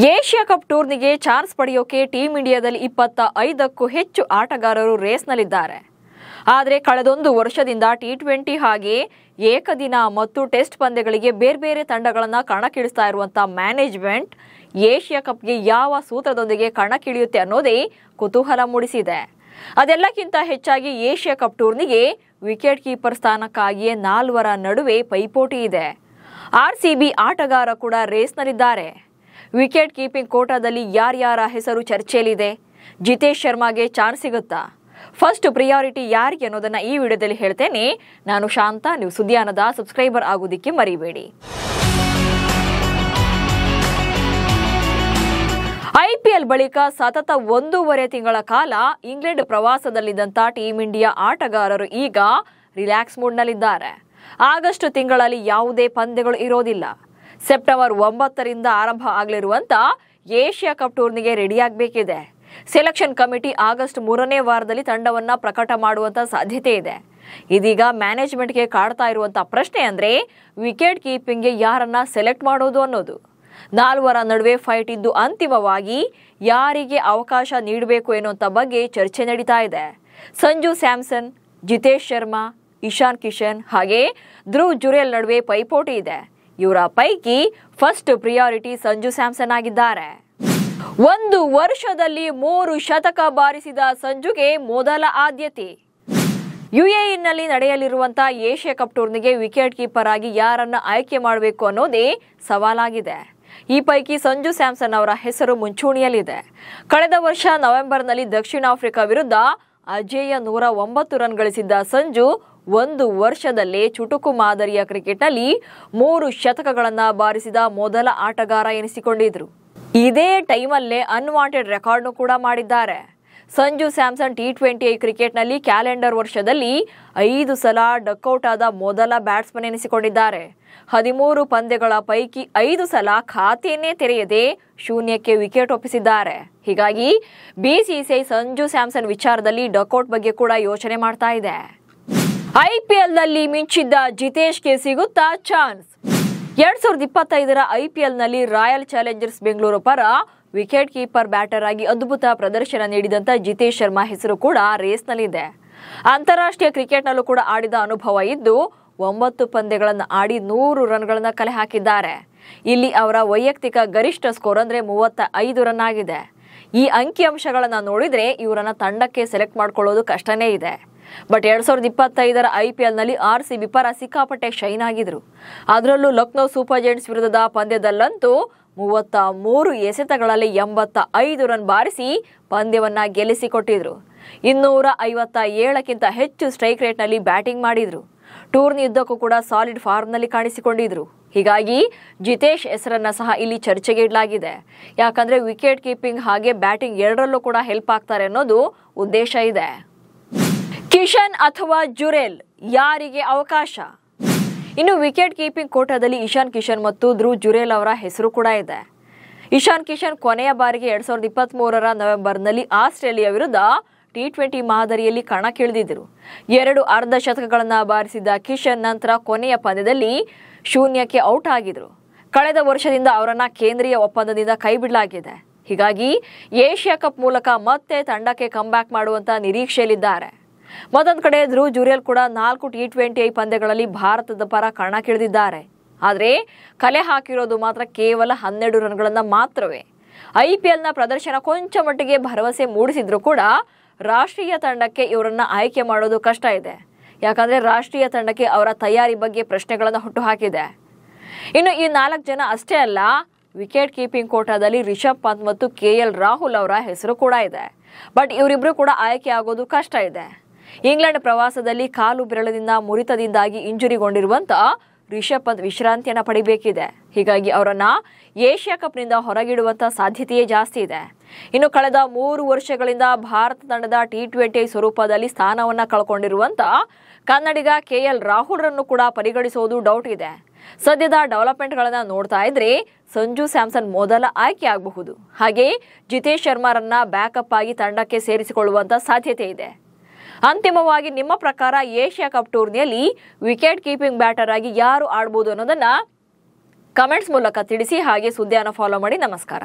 Asia cup ಟೂರ್ನಿಗೆ chance ಪಡೆಯೋಕೆ team ಇಂಡಿಯಾದಲ್ಲಿ 25ಕ್ಕೂ ಹೆಚ್ಚು ಆಟಗಾರರು ರೇಸ್ನಲ್ಲಿದ್ದಾರೆ. ಆದರೆ ಕಳೆದೊಂದು ವರ್ಷದಿಂದ ಟಿ20 ಹಾಗೆ ಏಕದಿನ ಮತ್ತು ಟೆಸ್ಟ್ ಪಂದ್ಯಗಳಿಗೆ ಬೇರೆ ತಂಡಗಳನ್ನು ಕಣಕ್ಕಿಳಿಸ್ತಾ ಇರುವಂತಹ ಮ್ಯಾನೇಜ್ಮೆಂಟ್ ಏಷ್ಯಾ ಕಪ್ಗೆ ಯಾವ ಸೂತ್ರದೊಂದಿಗೆ ಕಣಕ್ಕಿಳಿಯುತ್ತೆ ಅನ್ನೋದೇ ಕುತೂಹಲ ಮೂಡಿಸಿದೆ. ಅದೆಲ್ಲಕ್ಕಿಂತ ಹೆಚ್ಚಾಗಿ ಏಷ್ಯಾ ಕಪ್ ಟೂರ್ನಿಗೆ ವಿಕೆಟ್ ಕೀಪರ್ ಸ್ಥಾನಕ್ಕಾಗಿಯೇ 4 ನಡುವೆ ಪೈಪೋಟಿ ಇದೆ. ಆರ್ಸಿಬಿ ಆಟಗಾರ ಕೂಡ ರೇಸ್ನಲ್ಲಿದ್ದಾರೆ. ವಿಕೆಟ್ ಕೀಪಿಂಗ್ ಕೋಟಾದಲ್ಲಿ ಯಾರ್ಯಾರ ಹೆಸರು ಚರ್ಚೆಯಲ್ಲಿದೆ? ಜಿತೇಶ್ ಶರ್ಮಾಗೆ ಚಾನ್ಸ್ ಸಿಗುತ್ತಾ? ಫಸ್ಟ್ ಪ್ರಿಯಾರಿಟಿ ಯಾರಿಗೆ ಅನ್ನೋದನ್ನ ಈ ವಿಡಿಯೋದಲ್ಲಿ ಹೇಳ್ತೇನೆ. ನಾನು ಶಾಂತ. ನೀವು ಸುದ್ದಿಯಾನದ ಸಬ್ಸ್ಕ್ರೈಬರ್ ಆಗೋದಿಕ್ಕೆ ಮರಿಬೇಡಿ. ಐಪಿಎಲ್ ಬಳಿಕ ಸತತ 1.5 ತಿಂಗಳ ಕಾಲ ಇಂಗ್ಲೆಂಡ್ ಪ್ರವಾಸದಲ್ಲಿದ್ದಂಥ ಟೀಂ ಇಂಡಿಯಾ ಆಟಗಾರರು ಈಗ ರಿಲ್ಯಾಕ್ಸ್ ಮೂಡ್ನಲ್ಲಿದ್ದಾರೆ. ಆಗಸ್ಟ್ ತಿಂಗಳಲ್ಲಿ ಯಾವುದೇ ಪಂದ್ಯಗಳು ಇರೋದಿಲ್ಲ. ಸೆಪ್ಟೆಂಬರ್ 9ರಿಂದ ಆರಂಭ ಆಗಲಿರುವಂತ ಏಷ್ಯಾ ಕಪ್ ಟೂರ್ನಿಗೆ ರೆಡಿಯಾಗಬೇಕಿದೆ. ಸೆಲೆಕ್ಷನ್ ಕಮಿಟಿ ಆಗಸ್ಟ್ 3ನೇ ವಾರದಲ್ಲಿ ತಂಡವನ್ನ ಪ್ರಕಟ ಮಾಡುವಂತ ಸಾಧ್ಯತೆ ಇದೆ. ಇದೀಗ ಮ್ಯಾನೇಜ್ಮೆಂಟ್ಗೆ ಕಾಡ್ತಾ ಇರುವಂತ ಪ್ರಶ್ನೆ ಅಂದ್ರೆ ವಿಕೆಟ್ ಕೀಪಿಂಗ್ಗೆ ಯಾರನ್ನ ಸೆಲೆಕ್ಟ್ ಮಾಡೋದು ಅನ್ನೋದು. 4 ನಡುವೆ ಫೈಟ್ ಇದ್ದು ಅಂತಿಮವಾಗಿ ಯಾರಿಗೆ ಅವಕಾಶ ನೀಡಬೇಕು ಎನ್ನುವಂತ ಬಗ್ಗೆ ಚರ್ಚೆ ನಡೀತಾ ಇದೆ. ಸಂಜು ಸ್ಯಾಮ್ಸನ್, ಜಿತೇಶ್ ಶರ್ಮಾ, ಇಶಾನ್ ಕಿಶನ್ ಹಾಗೆ ಧ್ರುವ್ ಜುರೇಲ್ ನಡುವೆ ಪೈಪೋಟಿ ಇದೆ. ಇವರ ಪೈಕಿ ಫಸ್ಟ್ ಪ್ರಿಯಾರಿಟಿ ಸಂಜು ಸ್ಯಾಮ್ಸನ್ ಆಗಿದ್ದಾರೆ. 1 ವರ್ಷದಲ್ಲಿ 3 ಶತಕ ಬಾರಿಸಿದ ಸಂಜುಗೆ ಮೊದಲ ಆದ್ಯತೆ. ಯುಎಇನಲ್ಲಿ ನಡೆಯಲಿರುವಂತಹ ಏಷ್ಯಾ ಕಪ್ ಟೂರ್ನಿಗೆ ವಿಕೆಟ್ ಕೀಪರ್ ಆಗಿ ಯಾರನ್ನ ಆಯ್ಕೆ ಮಾಡಬೇಕು ಅನ್ನೋದೇ ಸವಾಲಾಗಿದೆ. ಈ ಪೈಕಿ ಸಂಜು ಸ್ಯಾಮ್ಸನ್ ಅವರ ಹೆಸರು ಮುಂಚೂಣಿಯಲ್ಲಿದೆ. ಕಳೆದ ವರ್ಷ ನವೆಂಬರ್ನಲ್ಲಿ ದಕ್ಷಿಣ ಆಫ್ರಿಕಾ ವಿರುದ್ಧ ಅಜೇಯ 109 ರನ್ ಗಳಿಸಿದ್ದ ಸಂಜು 1 ವರ್ಷದಲ್ಲೇ ಚುಟುಕು ಮಾದರಿಯ ಕ್ರಿಕೆಟ್ನಲ್ಲಿ 3 ಶತಕಗಳನ್ನು ಬಾರಿಸಿದ ಮೊದಲ ಆಟಗಾರ ಎನಿಸಿಕೊಂಡಿದ್ರು. ಇದೇ ಟೈಮಲ್ಲೇ ಅನ್ವಾಂಟೆಡ್ ರೆಕಾರ್ಡ್ನು ಕೂಡ ಮಾಡಿದ್ದಾರೆ. ಸಂಜು ಸ್ಯಾಮ್ಸನ್ ಟಿ20 ಕ್ರಿಕೆಟ್ನಲ್ಲಿ ಕ್ಯಾಲೆಂಡರ್ ವರ್ಷದಲ್ಲಿ 5 ಸಲ ಡಕ್ಔಟ್ ಆದ ಮೊದಲ ಬ್ಯಾಟ್ಸ್ಮನ್ ಎನಿಸಿಕೊಂಡಿದ್ದಾರೆ. 13 ಪಂದ್ಯಗಳ ಪೈಕಿ 5 ಸಲ ಖಾತೆಯನ್ನೇ ತೆರೆಯದೆ ಶೂನ್ಯಕ್ಕೆ ವಿಕೆಟ್ ಒಪ್ಪಿಸಿದ್ದಾರೆ. ಹೀಗಾಗಿ ಬಿಸಿಸಿಐ ಸಂಜು ಸ್ಯಾಮ್ಸನ್ ವಿಚಾರದಲ್ಲಿ ಡಕ್ಔಟ್ ಬಗ್ಗೆ ಕೂಡ ಯೋಚನೆ ಮಾಡ್ತಾ ಇದೆ. ಐಪಿಎಲ್ನಲ್ಲಿ ಮಿಂಚಿದ್ದ ಜಿತೇಶ್ಗೆ ಸಿಗುತ್ತಾ ಚಾನ್ಸ್? 2025ರ ಐಪಿಎಲ್ನಲ್ಲಿ ರಾಯಲ್ ಚಾಲೆಂಜರ್ಸ್ ಬೆಂಗಳೂರು ಪರ ವಿಕೆಟ್ ಕೀಪರ್ ಬ್ಯಾಟರ್ ಆಗಿ ಅದ್ಭುತ ಪ್ರದರ್ಶನ ನೀಡಿದಂತ ಜಿತೇಶ್ ಶರ್ಮಾ ಹೆಸರು ಕೂಡ ರೇಸ್ನಲ್ಲಿದೆ. ಅಂತಾರಾಷ್ಟ್ರೀಯ ಕ್ರಿಕೆಟ್ನಲ್ಲೂ ಕೂಡ ಆಡಿದ ಅನುಭವ ಇದ್ದು 9 ಪಂದ್ಯಗಳನ್ನು ಆಡಿ 100 ರನ್ಗಳನ್ನು ಕಲೆ ಹಾಕಿದ್ದಾರೆ. ಇಲ್ಲಿ ಅವರ ವೈಯಕ್ತಿಕ ಗರಿಷ್ಠ ಸ್ಕೋರ್ ಅಂದ್ರೆ 35 ರನ್ ಆಗಿದೆ. ಈ ಅಂಕಿಅಂಶಗಳನ್ನು ನೋಡಿದ್ರೆ ಇವರನ್ನ ತಂಡಕ್ಕೆ ಸೆಲೆಕ್ಟ್ ಮಾಡ್ಕೊಳ್ಳೋದು ಕಷ್ಟನೇ ಇದೆ. ಬಟ್ 2025ರ ಐಪಿಎಲ್ನಲ್ಲಿ ಆರ್ಸಿಬಿ ಪರ ಸಿಕ್ಕಾಪಟ್ಟೆ ಶೈನ್ ಆಗಿದ್ರು. ಅದರಲ್ಲೂ ಲಕ್ನೋ ಸೂಪರ್ ಜೈಂಟ್ಸ್ ವಿರುದ್ಧದ ಪಂದ್ಯದಲ್ಲಂತೂ 33 ಎಸೆತಗಳಲ್ಲಿ 85 ರನ್ ಬಾರಿಸಿ ಪಂದ್ಯವನ್ನ ಗೆಲ್ಲಿಸಿಕೊಟ್ಟಿದ್ರು. 257ಕ್ಕಿಂತ ಹೆಚ್ಚು ಸ್ಟ್ರೈಕ್ ರೇಟ್ನಲ್ಲಿ ಬ್ಯಾಟಿಂಗ್ ಮಾಡಿದ್ರು. ಟೂರ್ನಿ ಉದ್ದಕ್ಕೂ ಕೂಡ ಸಾಲಿಡ್ ಫಾರ್ಮ್ನಲ್ಲಿ ಕಾಣಿಸಿಕೊಂಡಿದ್ರು. ಹೀಗಾಗಿ ಜಿತೇಶ್ ಹೆಸರನ್ನ ಸಹ ಇಲ್ಲಿ ಚರ್ಚೆಗೆ ಇಡಲಾಗಿದೆ. ಯಾಕಂದ್ರೆ ವಿಕೆಟ್ ಕೀಪಿಂಗ್ ಹಾಗೆ ಬ್ಯಾಟಿಂಗ್ ಎರಡರಲ್ಲೂ ಕೂಡ ಹೆಲ್ಪ್ ಆಗ್ತಾರೆ ಅನ್ನೋದು ಉದ್ದೇಶ ಇದೆ. ಕಿಶನ್ ಅಥವಾ ಜುರೇಲ್ ಯಾರಿಗೆ ಅವಕಾಶ? ಇನ್ನು ವಿಕೆಟ್ ಕೀಪಿಂಗ್ ಕೋಟಾದಲ್ಲಿ ಇಶಾನ್ ಕಿಶನ್ ಮತ್ತು ಧ್ರುವ್ ಜುರೇಲ್ ಅವರ ಹೆಸರು ಕೂಡ ಇದೆ. ಇಶಾನ್ ಕಿಶನ್ ಕೊನೆಯ ಬಾರಿಗೆ 2023ರ ನವೆಂಬರ್ನಲ್ಲಿ ಆಸ್ಟ್ರೇಲಿಯಾ ವಿರುದ್ಧ ಟಿ20 ಮಾದರಿಯಲ್ಲಿ ಕಣಕ್ಕಿಳಿದಿದ್ದರು. 2 ಅರ್ಧ ಶತಕಗಳನ್ನು ಬಾರಿಸಿದ್ದ ಕಿಶನ್ ನಂತರ ಕೊನೆಯ ಪಂದ್ಯದಲ್ಲಿ ಶೂನ್ಯಕ್ಕೆ ಔಟ್ ಆಗಿದ್ರು. ಕಳೆದ ವರ್ಷದಿಂದ ಅವರನ್ನ ಕೇಂದ್ರೀಯ ಒಪ್ಪಂದದಿಂದ ಕೈಬಿಡಲಾಗಿದೆ. ಹೀಗಾಗಿ ಏಷ್ಯಾ ಕಪ್ ಮೂಲಕ ಮತ್ತೆ ತಂಡಕ್ಕೆ ಕಂಬ್ಯಾಕ್ ಮಾಡುವಂತ ನಿರೀಕ್ಷೆಯಲ್ಲಿದ್ದಾರೆ. ಮತ್ತೊಂದು ಕಡೆ ಧ್ರುವ್ ಜುರೇಲ್ ಕೂಡ 4 ಟಿ20 ಪಂದ್ಯಗಳಲ್ಲಿ ಭಾರತದ ಪರ ಕಣಕ್ಕಿಳಿದಿದ್ದಾರೆ. ಆದರೆ ಕಲೆ ಹಾಕಿರೋದು ಮಾತ್ರ ಕೇವಲ 12 ರನ್ಗಳನ್ನ ಮಾತ್ರವೇ. ಐಪಿಎಲ್ನ ಪ್ರದರ್ಶನ ಕೊಂಚ ಮಟ್ಟಿಗೆ ಭರವಸೆ ಮೂಡಿಸಿದ್ರು ಕೂಡ ರಾಷ್ಟ್ರೀಯ ತಂಡಕ್ಕೆ ಇವರನ್ನ ಆಯ್ಕೆ ಮಾಡೋದು ಕಷ್ಟ ಇದೆ. ಯಾಕಂದ್ರೆ ರಾಷ್ಟ್ರೀಯ ತಂಡಕ್ಕೆ ಅವರ ತಯಾರಿ ಬಗ್ಗೆ ಪ್ರಶ್ನೆಗಳನ್ನು ಹುಟ್ಟುಹಾಕಿದೆ. ಇನ್ನು ಈ 4 ಜನ ಅಷ್ಟೇ ಅಲ್ಲ, ವಿಕೆಟ್ ಕೀಪಿಂಗ್ ಕೋಟಾದಲ್ಲಿ ರಿಷಬ್ ಪಂತ್ ಮತ್ತು ಕೆಎಲ್ ರಾಹುಲ್ ಅವರ ಹೆಸರು ಕೂಡ ಇದೆ. ಬಟ್ ಇವರಿಬ್ರು ಕೂಡ ಆಯ್ಕೆ ಆಗೋದು ಕಷ್ಟ ಇದೆ. ಇಂಗ್ಲೆಂಡ್ ಪ್ರವಾಸದಲ್ಲಿ ಕಾಲು ಬೆರಳಿನಿಂದ ಮುರಿತದಿಂದಾಗಿ ಇಂಜುರಿಗೊಂಡಿರುವಂತ ರಿಷಬ್ ಪಂತ್ ವಿಶ್ರಾಂತಿಯನ್ನ ಪಡಿಬೇಕಿದೆ. ಹೀಗಾಗಿ ಅವರನ್ನ ಏಷ್ಯಾ ಕಪ್ನಿಂದ ಹೊರಗಿಡುವಂತ ಸಾಧ್ಯತೆಯೇ ಜಾಸ್ತಿ ಇದೆ. ಇನ್ನು ಕಳೆದ 3 ವರ್ಷಗಳಿಂದ ಭಾರತ ತಂಡದ ಟಿ20 ಸ್ವರೂಪದಲ್ಲಿ ಸ್ಥಾನವನ್ನ ಕಳ್ಕೊಂಡಿರುವಂತ ಕನ್ನಡಿಗ ಕೆಎಲ್ ರಾಹುಲ್ ರನ್ನು ಕೂಡ ಪರಿಗಣಿಸುವುದು ಡೌಟ್ ಇದೆ. ಸದ್ಯದ ಡೆವಲಪ್ಮೆಂಟ್ಗಳನ್ನ ನೋಡ್ತಾ ಇದ್ರೆ ಸಂಜು ಸ್ಯಾಮ್ಸನ್ ಮೊದಲ ಆಯ್ಕೆ ಆಗಬಹುದು. ಹಾಗೆ ಜಿತೇಶ್ ಶರ್ಮಾರನ್ನ ಬ್ಯಾಕಪ್ ಆಗಿ ತಂಡಕ್ಕೆ ಸೇರಿಸಿಕೊಳ್ಳುವಂತ ಸಾಧ್ಯತೆ ಇದೆ. ಅಂತಿಮವಾಗಿ ನಿಮ್ಮ ಪ್ರಕಾರ ಏಷ್ಯಾ ಕಪ್ ಟೂರ್ನಿಯಲ್ಲಿ ವಿಕೆಟ್ ಕೀಪಿಂಗ್ ಬ್ಯಾಟರ್ ಆಗಿ ಯಾರು ಆಡಬಹುದು ಅನ್ನೋದನ್ನ ಕಮೆಂಟ್ಸ್ ಮೂಲಕ ತಿಳಿಸಿ. ಹಾಗೆ ಸುದ್ದಿಯನ್ನು ಫಾಲೋ ಮಾಡಿ. ನಮಸ್ಕಾರ.